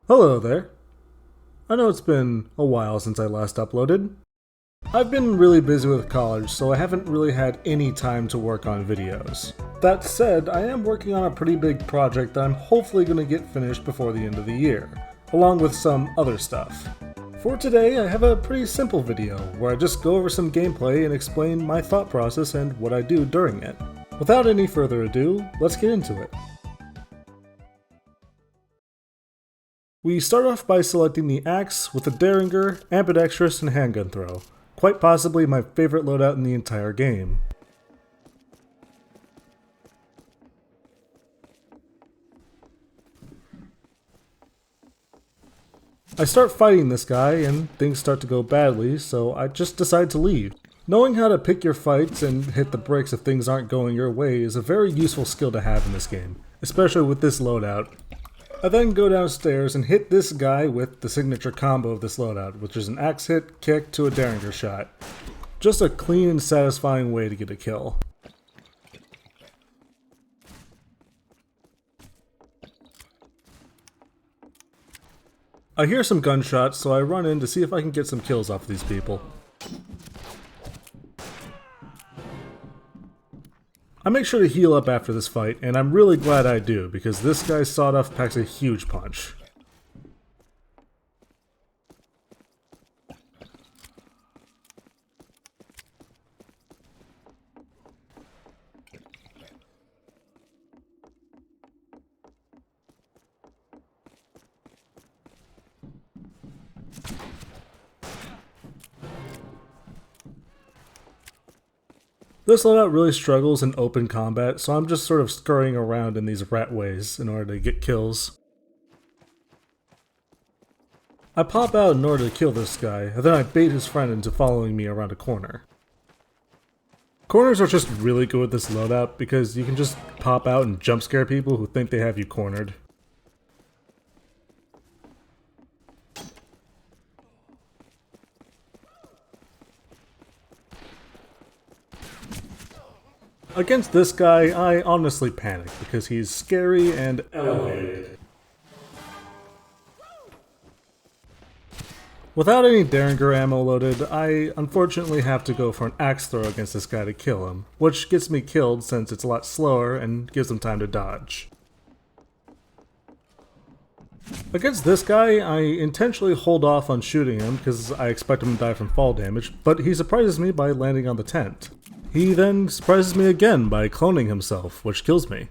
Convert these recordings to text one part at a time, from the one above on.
Hello there. I know it's been a while since I last uploaded. I've been really busy with college, so I haven't really had any time to work on videos. That said, I am working on a pretty big project that I'm hopefully going to get finished before the end of the year, along with some other stuff. For today, I have a pretty simple video where I just go over some gameplay and explain my thought process and what I do during it. Without any further ado, let's get into it. We start off by selecting the axe with the Derringer, ambidextrous, and handgun throw. Quite possibly my favorite loadout in the entire game. I start fighting this guy and things start to go badly, so I just decide to leave. Knowing how to pick your fights and hit the brakes if things aren't going your way is a very useful skill to have in this game, especially with this loadout. I then go downstairs and hit this guy with the signature combo of this loadout, which is an axe hit, kick to a Derringer shot. Just a clean and satisfying way to get a kill. I hear some gunshots, so I run in to see if I can get some kills off of these people. I make sure to heal up after this fight, and I'm really glad I do, because this guy's sawed-off packs a huge punch. This loadout really struggles in open combat, so I'm just sort of scurrying around in these ratways in order to get kills. I pop out in order to kill this guy, and then I bait his friend into following me around a corner. Corners are just really good with this loadout because you can just pop out and jump scare people who think they have you cornered. Against this guy, I honestly panic because he's scary and elevated. Without any Derringer ammo loaded, I unfortunately have to go for an axe throw against this guy to kill him, which gets me killed since it's a lot slower and gives him time to dodge. Against this guy, I intentionally hold off on shooting him because I expect him to die from fall damage, but he surprises me by landing on the tent. He then surprises me again by cloning himself, which kills me.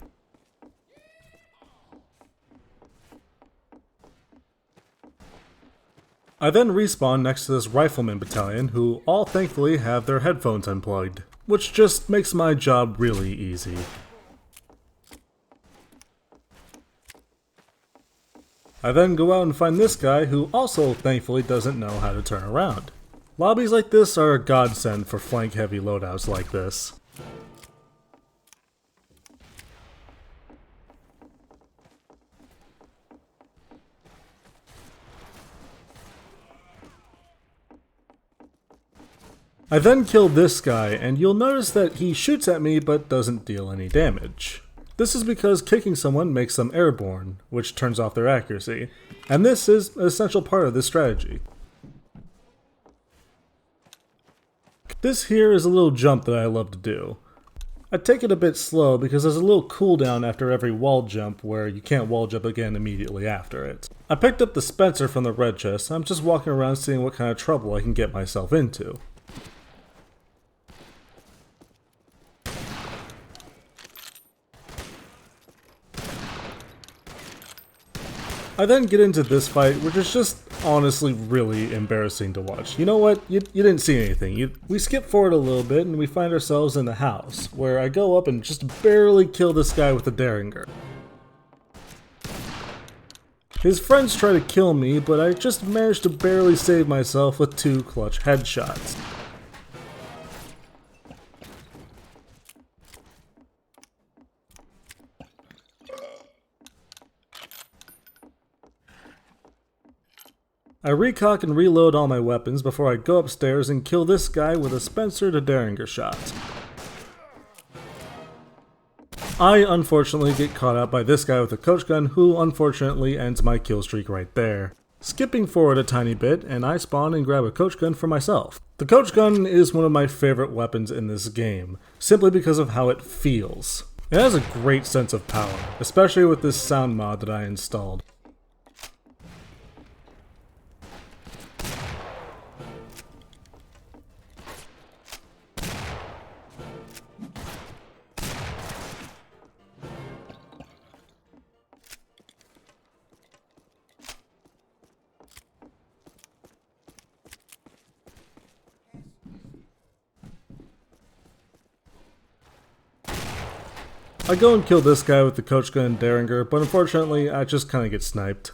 I then respawn next to this rifleman battalion who all thankfully have their headphones unplugged, which just makes my job really easy. I then go out and find this guy who also thankfully doesn't know how to turn around. Lobbies like this are a godsend for flank-heavy loadouts like this. I then kill this guy, and you'll notice that he shoots at me but doesn't deal any damage. This is because kicking someone makes them airborne, which turns off their accuracy, and this is an essential part of this strategy. This here is a little jump that I love to do. I take it a bit slow because there's a little cooldown after every wall jump where you can't wall jump again immediately after it. I picked up the Spencer from the red chest, I'm just walking around seeing what kind of trouble I can get myself into. I then get into this fight, which is just honestly really embarrassing to watch. You know what? You didn't see anything. We skip forward a little bit and we find ourselves in the house, where I go up and just barely kill this guy with the Derringer. His friends try to kill me, but I just managed to barely save myself with 2 clutch headshots. I recock and reload all my weapons before I go upstairs and kill this guy with a Spencer to Derringer shot. I unfortunately get caught out by this guy with a coach gun, who unfortunately ends my kill streak right there. Skipping forward a tiny bit, and I spawn and grab a coach gun for myself. The coach gun is one of my favorite weapons in this game, simply because of how it feels. It has a great sense of power, especially with this sound mod that I installed. I go and kill this guy with the coach gun and Derringer, but unfortunately I just kinda get sniped.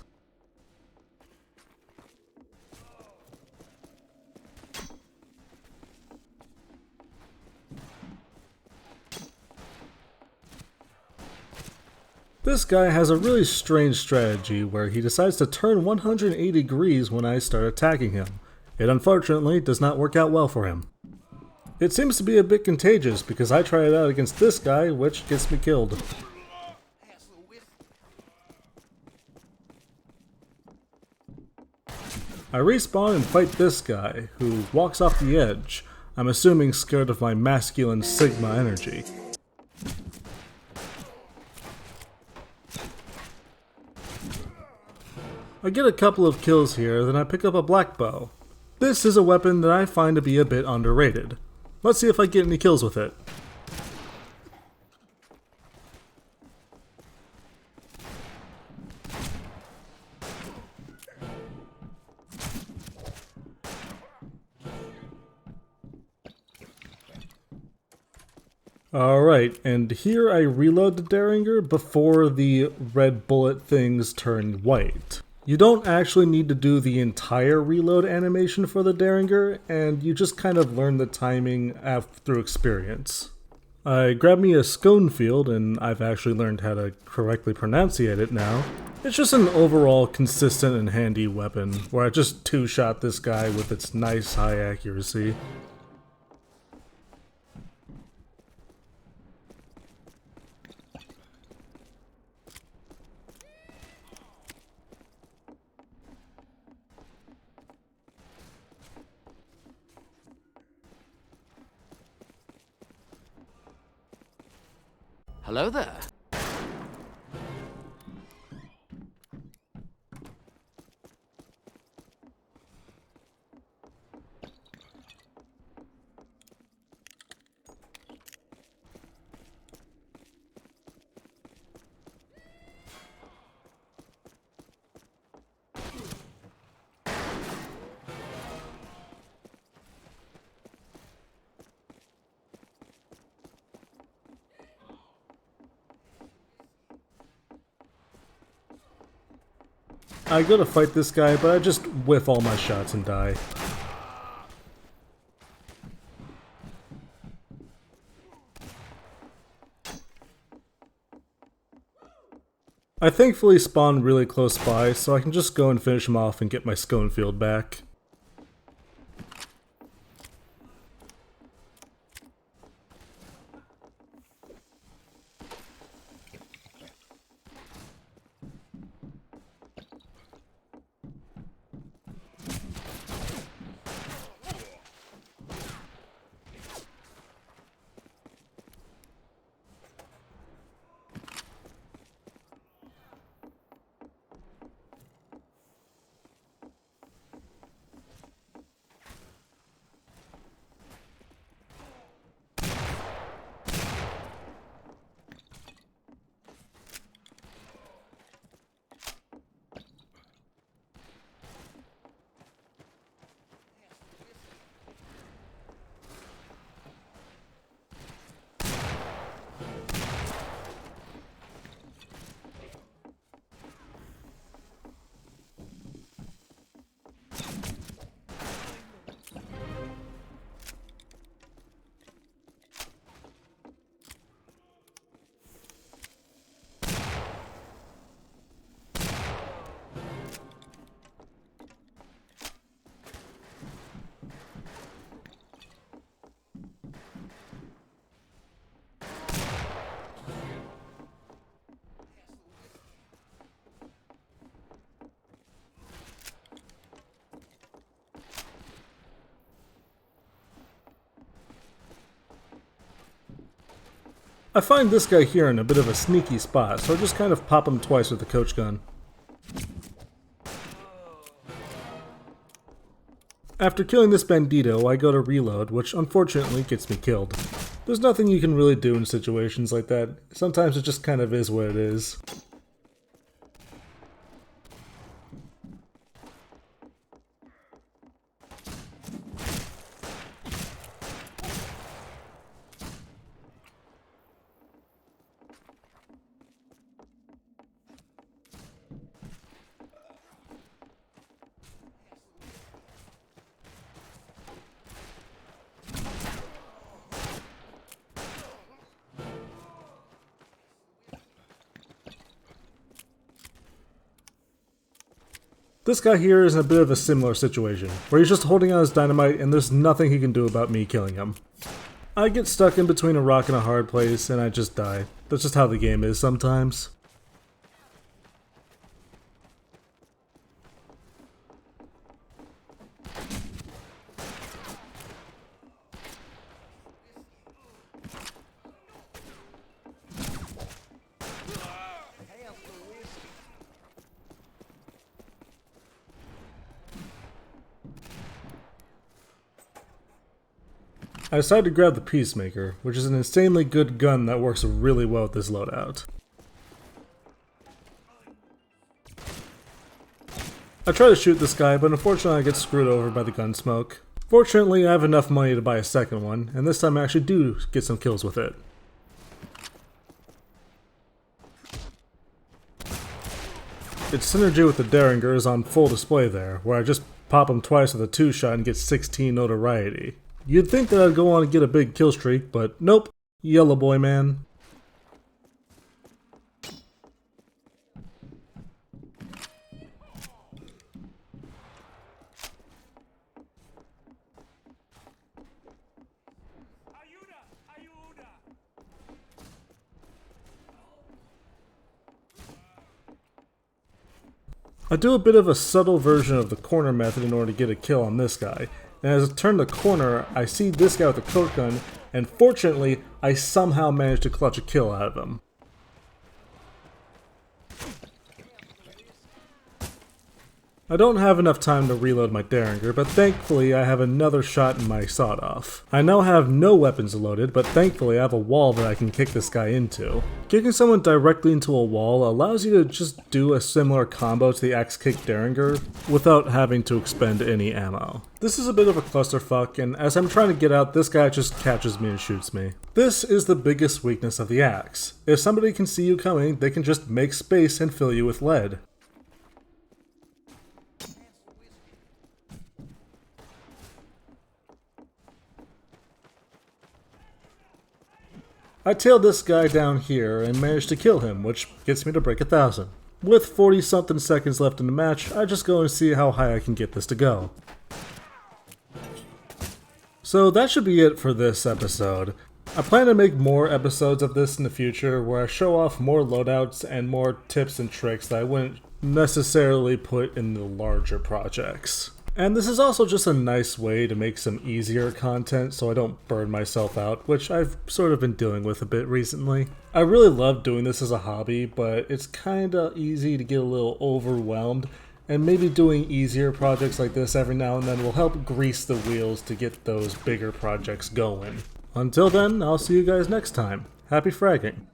This guy has a really strange strategy where he decides to turn 180 degrees when I start attacking him. It unfortunately does not work out well for him. It seems to be a bit contagious because I tried it out against this guy, which gets me killed. I respawn and fight this guy, who walks off the edge, I'm assuming scared of my masculine Sigma energy. I get a couple of kills here, then I pick up a black bow. This is a weapon that I find to be a bit underrated. Let's see if I get any kills with it. Alright, and here I reload the Derringer before the red bullet things turn white. You don't actually need to do the entire reload animation for the Derringer, and you just kind of learn the timing through experience. I grabbed me a scone field, and I've actually learned how to correctly pronunciate it now. It's just an overall consistent and handy weapon, where I just two-shot this guy with its nice high accuracy. Hello there. I go to fight this guy, but I just whiff all my shots and die. I thankfully spawned really close by, so I can just go and finish him off and get my scone field back. I find this guy here in a bit of a sneaky spot, so I just kind of pop him twice with the coach gun. After killing this bandito, I go to reload, which unfortunately gets me killed. There's nothing you can really do in situations like that. Sometimes it just kind of is what it is. This guy here is in a bit of a similar situation, where he's just holding on his dynamite and there's nothing he can do about me killing him. I get stuck in between a rock and a hard place and I just die. That's just how the game is sometimes. I decided to grab the Peacemaker, which is an insanely good gun that works really well with this loadout. I try to shoot this guy, but unfortunately I get screwed over by the gun smoke. Fortunately, I have enough money to buy a second one, and this time I actually do get some kills with it. Its synergy with the Derringer is on full display there, where I just pop him twice with a 2-shot and get 16 notoriety. You'd think that I'd go on and get a big kill streak, but nope. Yellow boy, man. I do a bit of a subtle version of the corner method in order to get a kill on this guy. And as I turn the corner, I see this guy with the coat gun, and fortunately, I somehow managed to clutch a kill out of him. I don't have enough time to reload my Derringer, but thankfully I have another shot in my sawed-off. I now have no weapons loaded, but thankfully I have a wall that I can kick this guy into. Kicking someone directly into a wall allows you to just do a similar combo to the axe kick Derringer without having to expend any ammo. This is a bit of a clusterfuck, and as I'm trying to get out, this guy just catches me and shoots me. This is the biggest weakness of the axe. If somebody can see you coming, they can just make space and fill you with lead. I tailed this guy down here and managed to kill him, which gets me to break 1,000. With 40 something seconds left in the match, I just go and see how high I can get this to go. So that should be it for this episode. I plan to make more episodes of this in the future where I show off more loadouts and more tips and tricks that I wouldn't necessarily put in the larger projects. And this is also just a nice way to make some easier content so I don't burn myself out, which I've sort of been dealing with a bit recently. I really love doing this as a hobby, but it's kinda easy to get a little overwhelmed, and maybe doing easier projects like this every now and then will help grease the wheels to get those bigger projects going. Until then, I'll see you guys next time. Happy fragging!